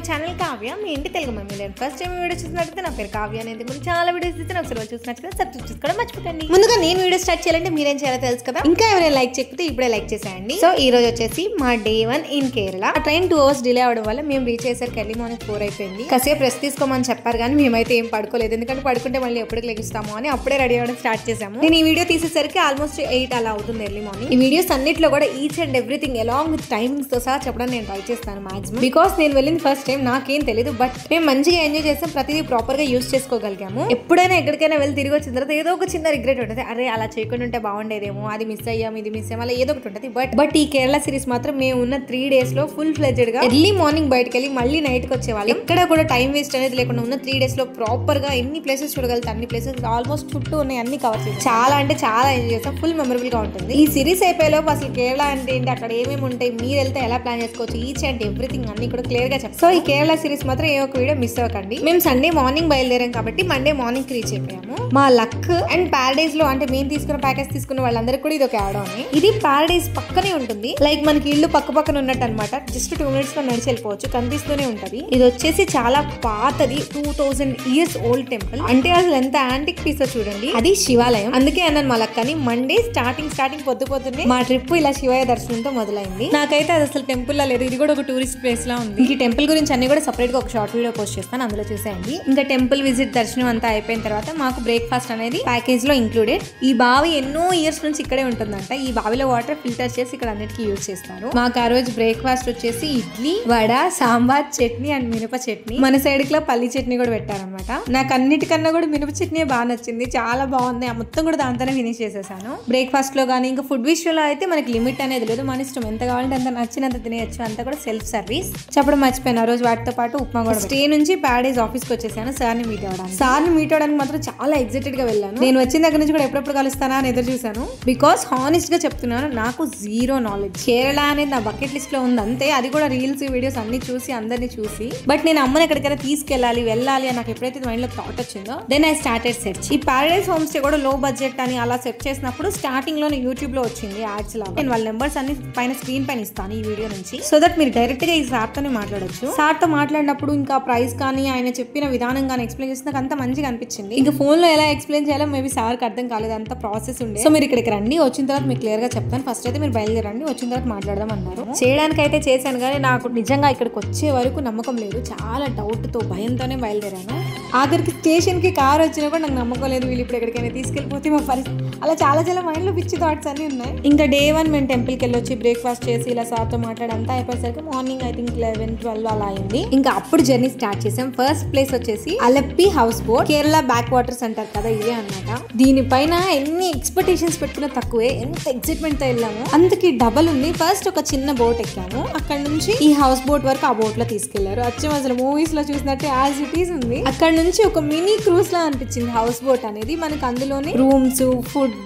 Channel Kavya, మీ ఇంటి Telugu mummy. నేను ఫస్ట్ టైం వీడియో చూసినట్లయితే నా పేరు కావ్య అనేది ముందు చాలా వీడియోస్ ఇస్తే నాకు ఒకసారి చూసినట్లయితే సబ్స్క్రైబ్ చేసుకోవడం మర్చిపోకండి. ముందుగా నేను వీడియో స్టార్ట్ చేయాలంటే మీరేం చేయాలో తెలుసు కదా. ఇంకా ఎవరైనా లైక్ చేయకపోతే ఇప్పుడే లైక్ చేసేయండి. సో ఈ రోజు వచ్చేసి మా డే 1 ఇన్ కేరళ. ఆ ట్రైన్ 2 hours డిలే అవడం వల్ల మేము రీచ్ అయ్యేసరికి ఎర్లీ మార్నింగ్ 4 అయిపోయింది. కాసేపు రెస్ట్ తీసుకోమని చెప్పారు కానీ మేమైతే ఏం పడుకోలేదు, ఎందుకంటే పడుకుంటే మళ్ళీ ఎప్పటికి లెగిస్తాము అని అప్పుడే రెడీ అవ్వడం స్టార్ట్ చేసాము. నేను ఈ వీడియో తీసేసరికి ఆల్మోస్ట్ 8 అలా అవుతుంది ఎర్లీ మార్నింగ్. ఈ వీడియోస్ అన్నిట్లో కూడా each and everything along with timings తో సహా చెప్పడం నేను ట్రై చేస్తాను మాక్సిమం. బికాస్ నేను వెళ్ళింది ఫస్ట్ టైం, నాకేం తెలియదు. బట్ మేము మంచిగా ఎంజాయ్ చేస్తాం, ప్రతిదీ ప్రాపర్ గా యూజ్ చేసుకోగలిగాము. ఎప్పుడైనా ఎక్కడికైనా వెళ్ళి తిరిగి వచ్చిన తర్వాత ఏదో ఒక చిన్న రిగ్రెట్ ఉంటుంది, అరే అలా చేయకుండా ఉంటే బాగుండేదేమో, అది మిస్ అయ్యాం, ఇది మిస్ అయ్యాం, అలా ఏదో ఒకటి ఉంటుంది. బట్ ఈ కేరళ సిరీస్ మాత్రం మేము ఉన్న 3 days లో ఫుల్ ఫ్లెడ్జెడ్ గా ఎర్లీ మార్నింగ్ బయటకు వెళ్ళి మళ్ళీ నైట్ కి వచ్చేవాళ్ళు. ఎక్కడ కూడా టైం వేస్ట్ అనేది లేకుండా ఉన్న 3 days లో ప్రాపర్ గా ఎన్ని ప్లేసెస్ చూడగలుగుతాం, అన్ని ప్లేసెస్ ఆల్మోస్ట్ చుట్టూ ఉన్నాయి, అన్ని కవర్ చేస్తాం. చాలా అంటే చాలా ఎంజాయ్ చేస్తాం, ఫుల్ మెమరబుల్ గా ఉంటుంది. ఈ సిరీస్ అయిపోయేలోపు అసలు కేరళ అంటే ఏంటి, అక్కడ ఏమేమి ఉంటాయి, మీరు వెళ్తే ఎలా ప్లాన్ చేసుకోవచ్చు, ఈచ్ అండ్ ఎవ్రీథింగ్ అన్ని కూడా క్లియర్ గా చెప్తాం. సో ఈ కేరళ సిరీస్ మాత్రం ఏ ఒక వీడియో మిస్ అవ్వకండి. మేము సండే మార్నింగ్ బయలుదేరాం కాబట్టి మండే మార్నింగ్ రీచ్ అయిపోయాము. మా లక్ అండ్ ప్యారడైజ్ లో అంటే మేము తీసుకున్న ప్యాకేజ్ తీసుకున్న వాళ్ళందరికీ కూడా ఇది ఒక యాడ్ ఆన్. ఇది ప్యారడైజ్ పక్కనే ఉంటుంది, లైక్ మనకి ఇల్లు పక్క పక్కన ఉన్నట్టు అనమాట. జస్ట్ 2 minutes లో నడిచి వెళ్ళిపోవచ్చు, కనిపిస్తూనే ఉంటది. ఇది వచ్చేసి చాలా పాతది, 2000 years ఓల్డ్ టెంపుల్. అంటే అసలు ఎంత యాంటిక్ పీస్ చూడండి. అది శివాలయం. అందుకే అన్నాను మా లక్ అని. మండే స్టార్టింగ్ పొద్దున్నే మా ట్రిప్ ఇలా శివయ్య దర్శనంతో మొదలైంది. నాకైతే అది అసలు టెంపుల్ లా లేదు, ఇది కూడా ఒక టూరిస్ట్ ప్లేస్ లా ఉంది. ఈ టెంపుల్ గురించి అన్ని కూడా సపరేట్ గా ఒక షార్ట్ వీడియో పోస్ట్ చేస్తాను, అందులో చూసేయండి. ఇంకా టెంపుల్ విజిట్ దర్శనం అంతా అయిపోయిన తర్వాత మాకు బ్రేక్ఫాస్ట్ అనేది ప్యాకేజ్ లో ఇంక్లూడెడ్. ఈ బావి ఎన్నో ఇయర్స్ నుంచి ఇక్కడే ఉంటుందంట. ఈ బావిలో వాటర్ ఫిల్టర్ చేసి ఇక్కడ అన్నిటికీ యూజ్ చేస్తారు. మాకు ఆ రోజు బ్రేక్ఫాస్ట్ వచ్చేసి ఇడ్లీ, వడ, సాంబార్, చట్నీ అండ్ మినప చట్నీ. మన సైడ్ లో పల్లి చట్నీ కూడా పెట్టారనమాట. నాకు అన్నిటికన్నా కూడా మినప చట్నీ బాగా నచ్చింది, చాలా బాగుంది. ఆ మొత్తం కూడా దాంతోనే ఫినిష్ చేసేసాను. బ్రేక్ఫాస్ట్ లో కానీ ఇంకా ఫుడ్ విషయంలో అయితే మనకి లిమిట్ అనేది లేదు, మన ఇష్టం, ఎంత కావాలంటే అంత నచ్చినంత తినేయచ్చు. అంతా కూడా సెల్ఫ్ సర్వీస్. చెప్పడం మర్చిపోయాను, ఆ రోజు వాటితో పాటు ఉప్మా కూడా. స్టే నుంచి ప్యారడైజ్ ఆఫీస్ కి వచ్చేసాను సార్ని మీట్ అవ్వడానికి మాత్రం చాలా ఎక్సైటెడ్ గా వెళ్ళాను. నేను వచ్చిన దగ్గర నుంచి కూడా ఎప్పుడెప్పుడు కలుస్తానా అని ఎదురు చూసాను. బికాస్ హానెస్ట్ గా చెప్తున్నాను, నాకు 0 knowledge. కేరళ అనేది నా బకెట్ లిస్ట్ లో ఉంది అంతే, అది కూడా రీల్స్ వీడియోస్ అన్ని చూసి అందరినీ చూసి. బట్ నేను అమ్మని ఎక్కడికైనా తీసుకెళ్ళాలి వెళ్ళాలి అని నాకు ఎప్పుడైతే మైండ్ లో థాట్ వచ్చిందో దెన్ ఐ స్టార్టెడ్ సెర్చ్. ఈ ప్యారడైజ్ హోమ్ స్టే కూడా లో బడ్జెట్ అని అలా సెర్చ్ చేసినప్పుడు స్టార్టింగ్ లో యూట్యూబ్ లో వచ్చింది యాడ్స్ లాగా. నేను వాళ్ళ నెంబర్స్ అన్ని పైన స్క్రీన్ పైన ఇస్తాను ఈ వీడియో నుంచి, సో దట్ మీరు డైరెక్ట్ గా ఈ సార్ తోనే మాట్లాడొచ్చు. సార్ తో మాట్లాడినప్పుడు ఇంకా ప్రైస్ కానీ ఆయన చెప్పిన విధానం కానీ ఎక్స్ప్లెయిన్ చేసి నాకు అంత మంచిగా అనిపించింది. ఇంకా ఫోన్ లో ఎలా ఎక్స్ప్లెయిన్ చేయాలో మేబీ సార్కి అర్థం కాలేదు, అంత ప్రాసెస్ ఉండే. సో మీరు ఇక్కడికి రండి, వచ్చిన తర్వాత మీకు క్లియర్ గా చెప్తాను. ఫస్ట్ అయితే మీరు బయలుదేరండి, వచ్చిన తర్వాత మాట్లాడదాం అన్నారు. చేయడానికి అయితే చేశాను కానీ నాకు నిజంగా ఇక్కడికి వచ్చే వరకు నమ్మకం లేదు, చాలా డౌట్ తో భయంతోనే బయలుదేరాను. ఆఖరికి స్టేషన్ కి కార్ వచ్చినా కూడా నాకు నమ్మకం లేదు, వీళ్ళు ఇప్పుడు ఎక్కడికైనా తీసుకెళ్ళిపోతే మా పరిస్థితి. అలా చాలా మైండ్ లో పిచ్చి థాట్స్ అన్ని ఉన్నాయి. ఇంకా డే 1 మేము టెంపుల్ కి వెళ్ళొచ్చి బ్రేక్ఫాస్ట్ చేసి ఇలా సార్తో మాట్లాడి అంతా అయిపోయేసరికి మార్నింగ్ ఐ థింక్ 11-12 అలా అయింది. ఇంకా అప్పుడు జర్నీ స్టార్ట్ చేసాం. ఫస్ట్ ప్లేస్ వచ్చేసి Alleppey house boat. Kerala back waters అంటారు కదా, ఇదే అన్నమాట. దీనిపైన ఎన్ని ఎక్స్పెక్టేషన్స్ పెట్టుకున్నా తక్కువే, ఎంత ఎక్సైట్మెంట్ తో వెళ్ళాము అందుకే డబల్ ఉంది. ఫస్ట్ ఒక చిన్న బోట్ ఎక్కాము, అక్కడ నుంచి ఈ హౌస్ బోట్ వరకు ఆ బోట్ లో తీసుకెళ్లారు. అచ్చం అసలు మూవీస్ లో చూసినట్టే యాజ్ ఇట్ ఈస్ ఉంది. అక్కడ నుంచి ఒక మినీ క్రూజ్ లా అనిపించింది హౌస్ బోట్ అనేది. మనకు అందులోనే రూమ్స్, ఫుడ్,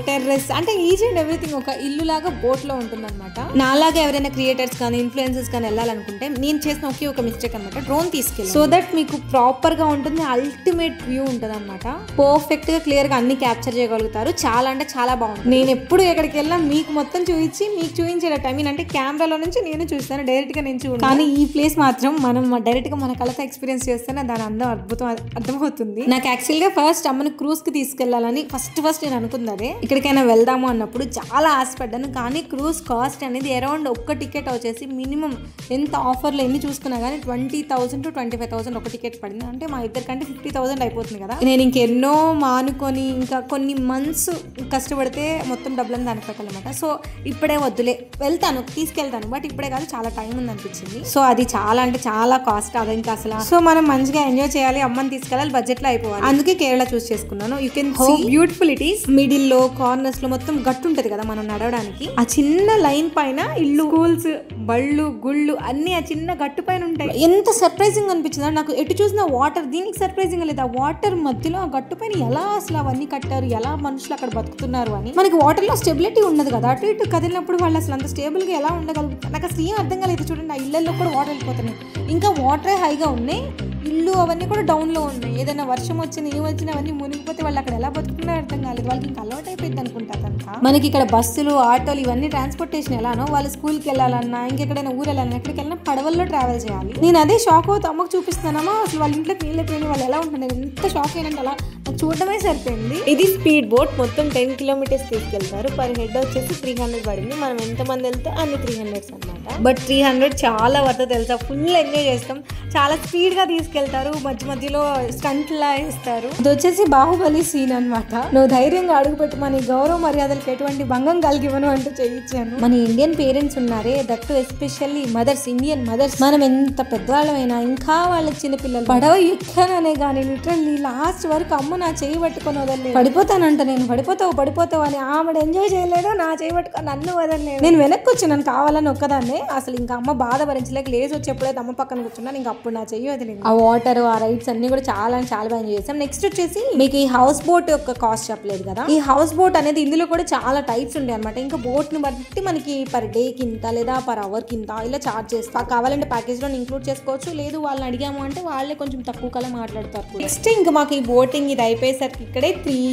టెర్రస్ అంటే ఈచ్ అండ్ ఎవ్రీథింగ్ ఒక ఇల్లు లాగా బోట్ లో ఉంటుంది అనమాట. నాలాగా ఎవరైనా క్రియేటర్స్ కానీ ఇన్ఫ్లుయెన్సర్స్ కానీ వెళ్ళాలనుకుంటే నేను చేసిన ఒకే ఒక మిస్టేక్ అనమాట, డ్రోన్ తీసుకెళ్ళి, సో దట్ మీకు ప్రాపర్ గా ఉంటుంది, అల్టిమేట్ వ్యూ ఉంటుంది అనమాట. పర్ఫెక్ట్ గా క్లియర్ గా అన్ని క్యాప్చర్ చేయగలుగుతారు, చాలా అంటే చాలా బాగుంటుంది. నేను ఎప్పుడు ఎక్కడికి వెళ్ళా మీకు మొత్తం చూపించి మీకు చూపించేటట్టు, ఐ మీన్ అంటే కెమెరాలో నుంచి నేను చూస్తాను, డైరెక్ట్ గా నేను చూడండి. కానీ ఈ ప్లేస్ మాత్రం మనం డైరెక్ట్ గా మన కళ్ళతో ఎక్స్పీరియన్స్ చేస్తేనే దాని అందం అర్థమవుతుంది. నాకు యాక్చువల్ గా ఫస్ట్ అమ్మని క్రూజ్ కి తీసుకెళ్లాలని ఫస్ట్ నేను అనుకుంది అదే. ఇక్కడికైనా వెళ్దాము అన్నప్పుడు చాలా ఆశపడ్డాను, కానీ క్రూజ్ కాస్ట్ అనేది అరౌండ్ ఒక్క టికెట్ వచ్చేసి మినిమం ఎంత ఆఫర్లో ఎన్ని చూసుకున్నా కానీ 20,000 to 25,000 ఒక టికెట్ పడింది. అంటే మా ఇద్దరికంటే 50,000 అయిపోతుంది కదా. నేను ఇంకెన్నో మానుకొని ఇంకా కొన్ని మంత్స్ కష్టపడితే మొత్తం డబ్బులను దానికి పెట్టాలన్నమాట. సో ఇప్పుడే వద్దులే, వెళ్తాను తీసుకెళ్తాను, బట్ ఇప్పుడే కాదు, చాలా టైం ఉంది అనిపించింది. సో అది చాలా అంటే చాలా కాస్ట్, అది ఇంకా అసలు. సో మనం మంచిగా ఎంజాయ్ చేయాలి, అమ్మని తీసుకెళ్ళాలి, బడ్జెట్ లో అయిపోవాలి, అందుకే కేరళ చూస్ చేసుకున్నాను. You can how beautiful it is. Middle లో కార్నర్స్ లో మొత్తం గట్టు ఉంటది కదా మనం నడవడానికి, ఆ చిన్న లైన్ పైన ఇల్లు, స్కూల్స్, బళ్ళు, గుళ్ళు అన్ని ఆ చిన్న గట్టు పైన ఉంటాయి. ఎంత సర్ప్రైజింగ్ అనిపించింది నాకు. ఎటు చూసిన వాటర్, దీనికి సర్ప్రైజింగ్ లేదు, ఆ వాటర్ మధ్యలో ఆ గట్టు పైన ఎలా అసలు అవన్నీ కట్టారు, ఎలా మనుషులు అక్కడ బతుకుతున్నారు అని. మనకి వాటర్ లో స్టెబిలిటీ ఉండదు కదా, అటు ఇటు కదిలినప్పుడు వాళ్ళు అసలు అంత స్టేబుల్ గా ఎలా ఉండగలుగుతారు నాకు అసలు ఏం అర్థం కాలేదు. చూడండి ఆ ఇళ్లలో కూడా వాటర్ వెళ్ళిపోతున్నాయి, ఇంకా వాటరే హైగా ఉన్నాయి, ఇల్లు అవన్నీ కూడా డౌన్ లో ఉన్నాయి. ఏదైనా వర్షం వచ్చినా ఏం వచ్చినా అవన్నీ మునిగిపోతే వాళ్ళు అక్కడ ఎలా బతుకుతున్నారో అర్థం కాలేదు. వాళ్ళకి ఇంకా అలవాటు అయిపోయింది అనుకుంటారంతా. మనకి ఇక్కడ బస్సులు ఆటోలు ఇవన్నీ ట్రాన్స్పోర్టేషన్ ఎలానో వాళ్ళు స్కూల్కి వెళ్ళాలన్నా ఇంకెక్కడైనా ఊరు వెళ్ళాలన్నా ఎక్కడికి వెళ్ళినా పడవల్లో ట్రావెల్ చేయాలి. నేను అదే షాక్ అవుతా అమ్మకు చూపిస్తున్నానమ్మా అసలు వాళ్ళ ఇంట్లో నీళ్ళపోయిన వాళ్ళు ఎలా ఉంటున్నారు. ఎంత షాక్ అయినంటే అలా చూడడమే సరిపోయింది. ఇది స్పీడ్ బోట్, మొత్తం 10 కిలోమీటర్స్ తీసుకెళ్తారు. పర్ హెడ్ వచ్చేసి 300 పడింది. మనం ఎంతమంది వెళ్తే అన్ని 300 అనమాట. బట్ 300 చాలా వర్త్ తెలుసా. ఫుల్ ఎంజాయ్ చేస్తాం. చాలా స్పీడ్ గా తీసుకెళ్తారు. మధ్య మధ్యలో స్టంట్ లా వేస్తారు. ఇది వచ్చేసి బాహుబలి సీన్ అనమాట. నువ్వు ధైర్యంగా అడుగుపెట్టు, మన గౌరవ మర్యాదలకు ఎటువంటి భంగం కలిగివను అంటూ చేయించాను. మన ఇండియన్ పేరెంట్స్ ఉన్నారే, that especially mothers, Indian mothers. మనం ఎంత పెద్దవాళ్ళమైనా ఇంకా వాళ్ళ చిన్నపిల్లలు పడవ ఎక్కాననే గానీ లిటరల్లీ లాస్ట్ వరకు అమ్మ నా చేయి పట్టుకొని వదలలేదు. పడిపోతానంట నేను, పడిపోతావు అని. ఆవిడ ఎంజాయ్ చేయలేదు, నా చేయి పట్టుకొని నన్ను వదలలేదు. నేను వెనక్కి వచ్చినాను కావాలని ఒక్కదాన్నే. అసలు ఇంకా అమ్మ బాధ భరించలేక లేచి వచ్చి ఎప్పుడైతే అమ్మ పక్కన కూర్చున్నాను ఇంకా అప్పుడు నా చెయ్యి వదిలేదు. ఆ వాటర్, ఆ రైడ్స్ అన్ని కూడా చాలా బాగా ఎంజాయ్ చేసాం. నెక్స్ట్ వచ్చేసి మీకు ఈ హౌస్ బోట్ యొక్క కాస్ట్ చెప్పలేదు కదా. ఈ హౌస్ బోట్ అనేది ఇందులో కూడా చాలా టైప్స్ ఉంటాయి అనమాట. ఇంకా బోట్ ని బట్టి మనకి పర్ డే కింద లేదా పర్ అవర్ కింద ఇలా చార్జ్ చేస్తా. కావాలంటే ప్యాకేజ్ లో ఇంక్లూడ్ చేసుకోవచ్చు, లేదు వాళ్ళని అడిగాము అంటే వాళ్ళే కొంచెం తక్కువ కాలం మాట్లాడతారు. నెక్స్ట్ ఇంకా మాకు ఈ బోటింగ్ ఇది అయిపోయేసరికి ఇక్కడే 3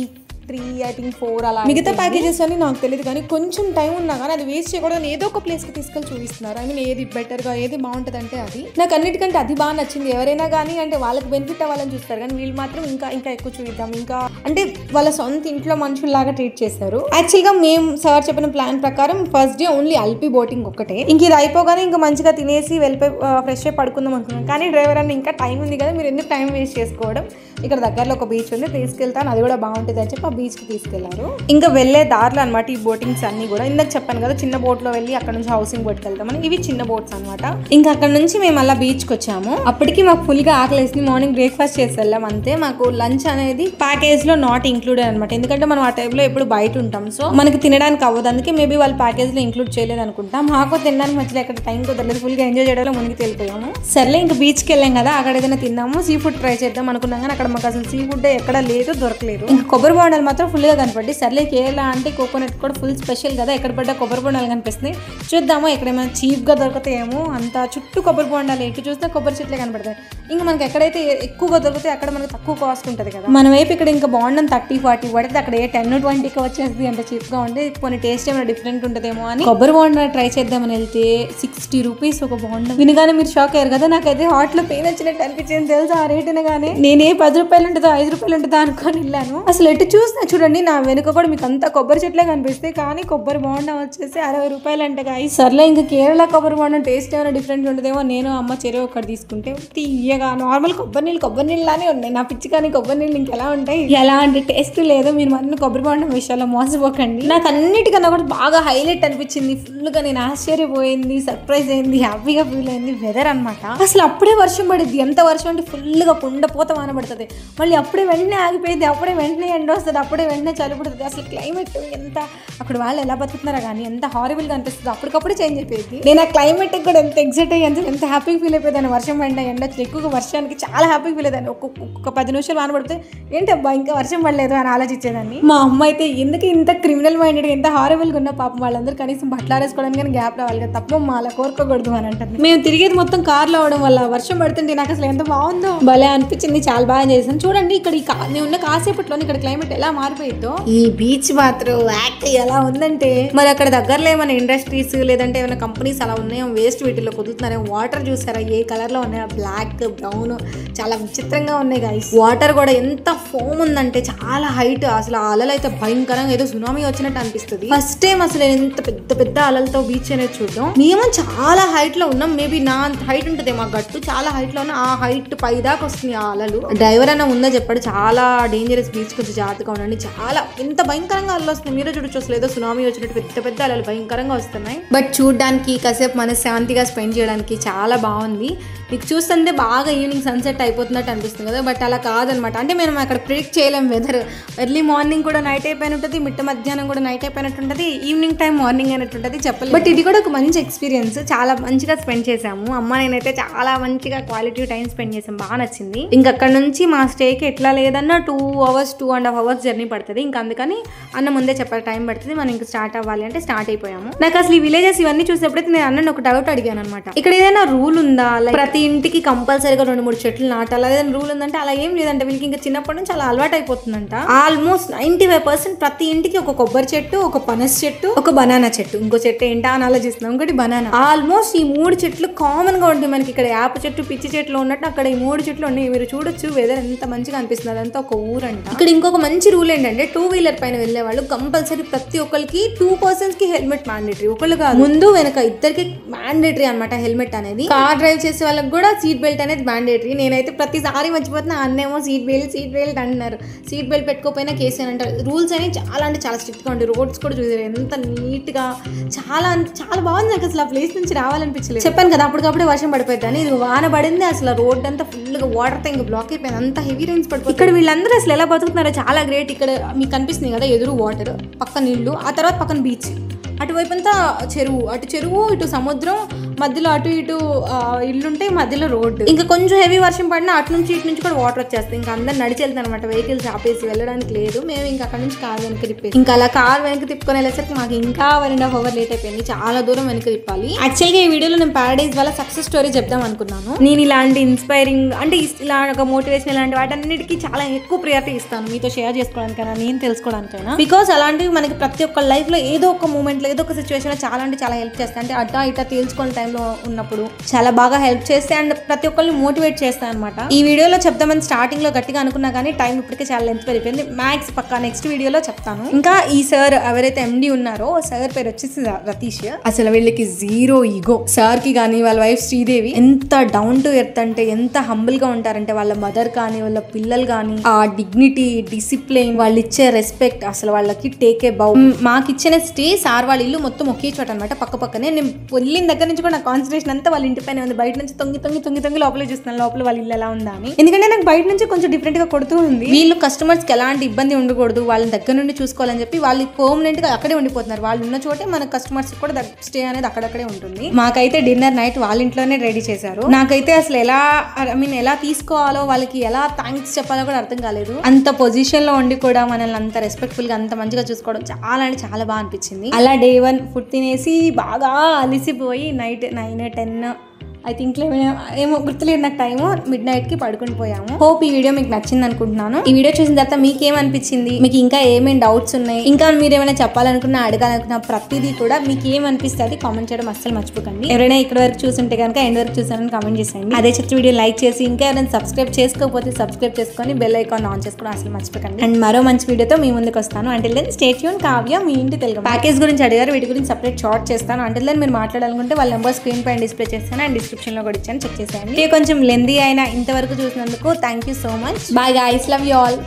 I think 4 అలా. మిగతా ప్యాకేజెస్ అని నాకు తెలియదు కానీ కొంచెం టైం ఉన్నా కానీ అది వేస్ట్ చేయకూడదు. ఏదో ఒక ప్లేస్ కి తీసుకెళ్ళి చూపిస్తున్నారు. ఐ మీన్ ఏది బెటర్ గా ఏది బాగుంటుంది అంటే అది. నాకు అన్నిటికంటే అది బాగా నచ్చింది. ఎవరైనా కానీ అంటే వాళ్ళకి బెనిఫిట్ అవ్వాలని చూస్తారు కానీ వీళ్ళు మాత్రం ఇంకా ఎక్కువ చూద్దాం, ఇంకా అంటే వాళ్ళ సొంత ఇంట్లో మనుషుల్లాగా ట్రీట్ చేశారు. యాక్చువల్ గా మేము సార్ చెప్పిన ప్లాన్ ప్రకారం ఫస్ట్ డే ఓన్లీ అల్పి బోటింగ్ ఒకటే. ఇంక ఇది అయిపోగానే ఇంకా మంచిగా తినేసి వెళ్ళిపోయి ఫ్రెష్ అయి పడుకుందాం అనుకున్నాం. కానీ డ్రైవర్ అన్న ఇంకా టైం ఉంది కదా, మీరు ఎందుకు టైం వేస్ట్ చేసుకోవడం, ఇక్కడ దగ్గరలో ఒక బీచ్ ఉంది తీసుకెళ్తాను, అది కూడా బాగుంటుంది అని చెప్పి ఆ బీచ్ కి తీసుకెళ్లారు. ఇంకా వెళ్లే దారిలో అనమాట ఈ బోటింగ్స్ అన్ని కూడా. ఇందాక చెప్పాను కదా చిన్న బోట్ లో వెళ్ళి అక్కడ నుంచి హౌసింగ్ బోట్కి వెళ్తామని. ఇవి చిన్న బోట్స్ అనమాట. ఇంకా అక్కడ నుంచి మేము అలా బీచ్ కి వచ్చాము. అప్పటికి మాకు ఫుల్ గా ఆకలేసింది. మార్నింగ్ బ్రేక్ఫాస్ట్ చేసి వెళ్ళాం అంతే. మాకు లంచ్ అనేది ప్యాకేజ్ లో నాట్ ఇంక్లూడెడ్ అనమాట. ఎందుకంటే మనం ఆ టైంలో ఎప్పుడు బయట ఉంటాం, సో మనకి తినడానికి అవ్వదు. అందుకే మేబీ వాళ్ళు ప్యాకేజ్ లో ఇంక్లూడ్ చేయలేదు అనుకుంటాం. మాకు తినడానికి మధ్యలో ఎక్కడ టైం కుదరలేదు. ఫుల్ గా ఎంజాయ్ చేయడంలో మునిగి వెళ్ళిపోయాము. సర్లే ఇంకా బీచ్ కి వెళ్ళాం కదా, అక్కడ ఏదైనా తిన్నాము. సీ ఫుడ్ ట్రై చేద్దాం అనుకున్నాం కానీ అక్కడ మాకు అసలు సీ ఫుడ్ ఎక్కడ లేదు, దొరకలేదు. ఇంకా కొబ్బరి బొండాలు మాత్రం ఫుల్ గా కనపడి సర్లే కేరళ అంటే కోకోనట్ కూడా ఫుల్ స్పెషల్ కదా, ఎక్కడ పడ్డా కొబ్బరి బొండాలు కనిపిస్తుంది. చూద్దాము ఎక్కడేమైనా చీప్ గా దొరుకుతాయేమో. అంత చుట్టూ కొబ్బరి బొండాలు, ఎటు చూస్తే కొబ్బరి చెట్లే కనపడతాయి. ఇంకా మనకి ఎక్కడైతే ఎక్కువగా దొరుకుతాయి అక్కడ మనకు తక్కువ కాస్ట్ ఉంటుంది కదా. మన వైపు ఇక్కడ ఇంకా బొండం 30-40 పడితే అక్కడ 10-20కి వచ్చేస్తుంది. అంటే చీప్ గా ఉంటే కొన్ని టేస్ట్ ఏమైనా డిఫరెంట్ ఉంటుందేమో అని కొబ్బరి బొండా ట్రై చేద్దామని వెళ్తే 60 రూపీస్ ఒక బొండం. వినగానే మీరు షాక్ అయ్యారు కదా. నాకైతే హార్ట్ లో పెయిన్ వచ్చినట్టు అనిపించింది తెలుసా ఆ రేట్ అనగానే. నేనే 10 రూపాయలు ఉంటుందో 5 రూపాయలు ఉంటుందో అనుకొని వెళ్ళాను. అసలు ఎటు చూసినా చూడండి నా వెనుక కూడా మీకు అంతా కొబ్బరి చెట్లే కనిపిస్తాయి, కానీ కొబ్బరి బొండం వచ్చేసి 60 రూపాయలు అంటే గాయ్స్. సర్లే ఇంకా కేరళ కొబ్బరి బొండం టేస్ట్ ఏమైనా డిఫరెంట్ ఉంటుందేమో. నేను అమ్మ చెరువు ఒకటి తీసుకుంటే తీయగా నార్మల్ కొబ్బరి నీళ్ళు లానే ఉన్నాయి. నా పిచ్చి కానీ కొబ్బరి నీళ్ళు ఇంకెలా ఉంటాయి, ఎలాంటి టేస్ట్ లేదు. మీరు మన కొబ్బరి బొండం విషయాల్లో మోసపోకండి. నాకు అన్నిటికన్నా కూడా బాగా హైలైట్ అనిపించింది. ఫుల్ గా నేను ఆశ్చర్యపోయింది, సర్ప్రైజ్ అయింది, హ్యాపీగా ఫీల్ అయింది వెదర్ అనమాట. అసలు అప్పుడే వర్షం పడింది. ఎంత వర్షం అంటే ఫుల్ గా కుండపోత వాన పడుతుంది, మళ్ళీ అప్పుడే వెంటనే ఆగిపోయింది, అప్పుడే వెంటనే ఎండ వస్తుంది, అప్పుడే వెంటనే చలి పడుతుంది. అసలు క్లైమేట్ ఎంత అక్కడ వాళ్ళు ఎలా బతుకుతున్నారా కానీ ఎంత హారబుల్ గా అనిపిస్తుంది. అప్పటికప్పుడే చేంజ్ అయిపోయింది. నేను ఆ క్లైమేట్ కూడా ఎంత ఎక్సైట్ అయ్యి ఎంత హ్యాపీగా ఫీల్ అయిపోయింది. వర్షం పడినా ఎండ ఎక్కువగా వర్షానికి చాలా హ్యాపీగా ఫీల్ అయ్యాను. ఒక్కొక్క 10 నిమిషాలు వాన పడితే ఏంటబ్బా ఇంకా వర్షం పడలేదు అని ఆలోచించేదాన్ని. మా అమ్మ అయితే ఎందుకు ఇంత క్రిమినల్ మైండెడ్ ఎంత హారబుల్ గా ఉన్న పాపం వాళ్ళందరూ కనీసం బట్టలు ఆరేసుకోవడానికి కానీ గ్యాప్ రావాలి కదా, తప్ప మా అలా కోరుకోకూడదు అని అంటారు. మేము తిరిగేది మొత్తం కార్లో అవడం వల్ల వర్షం పడుతుంటే నాకు అసలు ఎంత బాగుందో, భలే అనిపించింది. చాలా బాగా చేశాను. చూడండి ఇక్కడ నేను ఉన్న కాసేపట్లోనే ఇక్కడ క్లైమేట్ ఎలా మారిపోయిందో. ఈ బీచ్ మాత్రం యాక్ట్ ఎలా ఉందంటే మరి అక్కడ దగ్గరలో ఏమైనా ఇండస్ట్రీస్ లేదంటే ఏమైనా కంపెనీస్ అలా ఉన్నాయో వేస్ట్ వీటిలో కుదురుతున్నారేమో. వాటర్ చూసారా ఏ కలర్ లో ఉన్నాయో, బ్లాక్ బ్రౌన్ చాలా విచిత్రంగా ఉన్నాయి గైస్. వాటర్ కూడా ఎంత ఫోమ్ ఉందంటే చాలా హైట్. అసలు ఆ అలలు అయితే భయంకరంగా ఏదో సునామీ వచ్చినట్టు అనిపిస్తుంది. ఫస్ట్ టైం అసలు ఎంత పెద్ద అలలతో బీచ్ అనేది చూడడం. మేము చాలా హైట్ లో ఉన్నాం. మేబీ నా హైట్ ఉంటుంది మా గట్టు, చాలా హైట్ లో ఉన్న ఆ హైట్ పై దాకా వస్తుంది ఆ అలలు. డ్రైవర్ అన్న ఉందా చెప్పాడు చాలా డేంజరస్ బీచ్, కొంచెం జాగ్రత్తగా ఉండండి. చాలా ఎంత భయంకరంగా అలలు వస్తున్నాయి మీరే చూడొచ్చు. అసలు ఏదో సునామీ వచ్చినట్టు పెద్ద అలలు భయంకరంగా వస్తున్నాయి. బట్ చూడడానికి కాసేపు మనశ్శాంతిగా స్పెండ్ చేయడానికి చాలా బాగుంది. మీకు చూస్తుంటే బాగా ఈవినింగ్ సన్సెట్ అయిపోతున్నట్టు అనిపిస్తుంది కదా, బట్ అలా కాదనమాట. అంటే మేము అక్కడ ప్రిడిక్ట్ చేయలేం వెదర్. ఎర్లీ మార్నింగ్ కూడా నైట్ అయిపోయిన ఉంటుంది, మిట్ట మధ్యాహ్నం కూడా నైట్ అయిపోయినట్టు ఉంటుంది, ఈవినింగ్ టైం మార్నింగ్ అయినట్టు ఉంటుంది, చెప్పలేదు. బట్ ఇది కూడా ఒక మంచి ఎక్స్పీరియన్స్. చాలా మంచిగా స్పెండ్ చేసాము. అమ్మ నేనైతే చాలా మంచిగా క్వాలిటీ టైం స్పెండ్ చేసాం, బాగా నచ్చింది. ఇంకా అక్కడ నుంచి మా స్టేకి ఎట్లా లేదన్నా 2.5 hours జర్నీ పడుతుంది. ఇంకా అందుకని అన్న ముందే చెప్పాలి టైం పడుతుంది, మనం ఇంకా స్టార్ట్ అవ్వాలి అంటే స్టార్ట్ అయిపోయాము. నాకు అసలు ఈ విలేజెస్ ఇవన్నీ చూసేప్పుడైతే నేను అన్న ఒక డౌట్ అడిగాను అనమాట. ఇక్కడ ఏదైనా రూల్ ఉందా, లైక్ ప్రతి ఇంటికి కంపల్సరీ కంపల్సరీగా 2-3 చెట్లు నాటాలి. అదే రూల్ ఉందంటే అలా ఏం లేదంటే వీళ్ళకి ఇంకా చిన్నప్పటి నుంచి అలా అలవాటు అయిపోతుందంట. ఆల్మోస్ట్ 95% ప్రతి ఇంటికి ఒక కొబ్బరి చెట్టు, ఒక పనస చెట్టు, ఒక బనానా చెట్టు. ఇంకో చెట్టు ఏంటా అని ఆలోచిస్తున్నాం, ఇంకోటి బనానా. ఆల్మోస్ట్ ఈ 3 చెట్లు కామన్ గా ఉంటాయి మనకి. ఇక్కడ యాప చెట్టు, పిచ్చి చెట్లు ఉన్నట్టు అక్కడ ఈ 3 చెట్లు ఉన్నాయి. మీరు చూడొచ్చు వెదర్ ఎంత మంచిగా అనిపిస్తుంది. అదంతా ఒక ఊరంట. ఇక్కడ ఇంకొక మంచి రూల్ ఏంటంటే 2 వీలర్ పైన వెళ్లే వాళ్ళు కంపల్సరీ ప్రతి ఒక్కరికి 2 persons కి హెల్మెట్ మ్యాండేటరీ. ఒకళ్ళు కాదు, ముందు వెనక ఇద్దరికి మ్యాండేటరీ అనమాట హెల్మెట్ అనేది. కార్ డ్రైవ్ చేసే వాళ్ళకి కూడా సీట్ బెల్ట్ అనేది మ్యాండేటరీ. నేనైతే ప్రతిసారి మర్చిపోతున్నా, అన్నేమో సీట్ బెల్ట్ అంటున్నారు. సీట్ బెల్ట్ పెట్టుకోపోయినా కేసు అని అంటారు. రూల్స్ అనేవి చాలా అంటే చాలా స్ట్రిక్ట్ గా ఉంటాయి. రోడ్స్ కూడా చూసారు ఎంత నీట్ గా, చాలా చాలా బాగుంది. నాకు అసలు ఆ ప్లేస్ నుంచి రావాలనిపించలేదు. చెప్పాను కదా అప్పటికప్పుడే వర్షం పడిపోయిందని. ఇది వాన పడింది, అసలు రోడ్ అంతా ఫుల్ గా వాటర్ తో ఇంకా బ్లాక్ అయిపోయింది. అంత హెవీ రైన్స్ పడిపోయింది. ఇక్కడ వీళ్ళందరూ అసలు ఎలా బతుకుతున్నారో చాలా గ్రేట్. ఇక్కడ మీకు కనిపిస్తుంది కదా ఎదురు వాటర్, పక్కన నీళ్లు, ఆ తర్వాత పక్కన బీచ్, అటువైపు అంతా చెరువు, అటు చెరువు ఇటు సముద్రం, మధ్యలో అటు ఇటు ఇల్లుంటే మధ్యలో రోడ్డు. ఇంకా కొంచెం హెవీ వర్షం పడినా అటు నుంచి ఇటు నుంచి కూడా వాటర్ వచ్చేస్తాయి. ఇంకా అందరు నడిచి వెళ్తారు అనమాట. వెహికల్స్ ఆపేసి వెళ్ళడానికి లేదు. మేము ఇంకా అక్కడ నుంచి కార్ వెనక్కి తిప్పేసి ఇంకా అలా కార్ వెనక్కి తిప్పుకొని వెళ్ళేసరికి మాకు ఇంకా 1.5 hours లేట్ అయిపోయింది. చాలా దూరం వెనక్కి తిప్పాలి. యాక్చువల్గా ఈ వీడియోలో నేను ప్యారడైజ్ వల్ల సక్సెస్ స్టోరీ చెప్దాం అనుకున్నాను. నేను ఇలాంటి ఇన్స్పైరింగ్ అంటే ఇలా ఒక మోటివేషన్ ఇలాంటి వాటన్నిటికీ చాలా ఎక్కువ ప్రియారిటీ ఇస్తాను, మీతో షేర్ చేసుకోవడానికైనా, నేను తెలుసుకోవడానికైనా. బికాస్ అలాంటివి మనకి ప్రతి ఒక్క లైఫ్ లో ఏదో ఒక మూమెంట్ లో ఏదో ఒక సిచ్యువేషన్ చాలా అంటే చాలా హెల్ప్ చేస్తాయి. అంటే అట్టా ఇట్టా తేల్చుకునే టైంలో ఉన్నప్పుడు చాలా బాగా హెల్ప్ చేస్తే అండ్ ప్రతి ఒక్కరిని మోటివేట్ చేస్తాయి అనమాట. ఈ వీడియోలో చెప్తామని స్టార్టింగ్ లో గట్టిగా అనుకున్నా కానీ టైం ఇప్పటికే చాలా లెంత్ పెరిగిపోయింది. మ్యాక్స్ పక్కా నెక్స్ట్ వీడియోలో చెప్తాను. ఇంకా ఈ సార్ ఎవరైతే ఎండి ఉన్నారో సార్ పేరు వచ్చేసి రతీష్. అసలు వీళ్ళకి జీరో ఈగో. సార్ కి కానీ వాళ్ళ వైఫ్ శ్రీదేవి ఎంత డౌన్ టు ఎర్త్ అంటే ఎంత హంబుల్ గా ఉంటారంటే వాళ్ళ మదర్ కానీ వాళ్ళ పిల్లలు కానీ ఆ డిగ్నిటీ, డిసిప్లిన్, వాళ్ళు ఇచ్చే రెస్పెక్ట్, అసలు వాళ్ళకి టేక్ ఏ బౌ. మాకు ఇచ్చిన స్టే సార్ వాళ్ళ ఇల్లు మొత్తం ఒకే చోట అనమాట, పక్క పక్కనే. నేను వెళ్ళిన దగ్గర నుంచి కూడా నా కాన్సన్ట్రేషన్ అంతా వాళ్ళ ఇంటి పైన ఉంది. బయట నుంచి తొంగి లోపల చూస్తున్నాను లోపల వాళ్ళ ఇల్లు ఎలా ఉందా అని. ఎందుకంటే నాకు బయట నుంచి కొంచెం డిఫరెంట్ గా కొడుతూ ఉంది. వీళ్ళు కస్టమర్స్ కి ఎలాంటి ఇబ్బంది ఉండకూడదు, వాళ్ళ దగ్గర నుండి చూసుకోవాలని చెప్పి వాళ్ళు పర్మనెంట్ గా అక్కడే ఉండిపోతున్నారు. వాళ్ళు ఉన్న చోటే మన కస్టమర్స్ కూడా స్టే అనేది అక్కడక్కడే ఉంటుంది. మాకైతే డిన్నర్ నైట్ వాళ్ళ ఇంట్లోనే రెడీ చేశారు. నాకైతే అసలు ఎలా తీసుకోవాలో, వాళ్ళకి ఎలా థ్యాంక్స్ చెప్పాలో కూడా అర్థం కాలేదు. అంత పొజిషన్ లో ఉండి కూడా మనల్ని అంత రెస్పెక్ట్ఫుల్ గా అంత మంచిగా చూసుకోవడం చాలా అంటే చాలా బాగా అనిపించింది. అలా day 1 ఫుడ్ తినేసి బాగా అలిసిపోయి నైట్ 9-10 ఐ థింక్ ఏమో గుర్తులేదు నాకు టైము, midnight కి పడుకుని పోయాము. హోప్ ఈ వీడియో మీకు నచ్చింది అనుకుంటున్నాను. ఈ వీడియో చూసిన తర్వాత మీకేమనిపించింది, మీకు ఇంకా ఏమేమి డౌట్స్ ఉన్నాయి, ఇంకా మీరు ఏమైనా చెప్పాలనుకున్నా అడగాలనుకున్నా ప్రతిదీ కూడా మీకు ఏమనిపిస్తుంది కామెంట్ చేయడం అస్సలు మర్చిపోకండి. ఎవరైనా ఇక్కడ వరకు చూస్తుంటే కనుక ఎండ్ వరకు చూసారని కామెంట్ చేసేయండి. అదే చెత్త వీడియో లైక్ చేసి ఇంకా ఎవరైనా సబ్స్క్రైబ్ చేసుకోకపోతే సబ్స్క్రైబ్ చేసుకొని బెల్ ఐకాన్ ఆన్ చేసుకోవడం అసలు మర్చిపోకండి. అండ్ మరో మంచి వీడియోతో మీ ముందుకు వస్తాను. Until then stay tune. Kavya మీ ఇంటి తెలుగు. ప్యాకేజ్ గురించి అడిగారు, వీటి గురించి సపరేట్ షార్ట్ చేస్తాను. అంటిల్ దెన్ మీరు మాట్లాడాలనుకుంటే వాళ్ళ నెంబర్ స్క్రీన్ పైన డిస్ప్లే చేస్తాను అండ్ డిస్క్రిప్షన్ లో కూడా ఇచ్చాను, చెక్ చేసేయండి. కొంచెం లెందీ అయినా ఇంతవరకు చూసినందుకు thank you so much. Bye guys, love you all.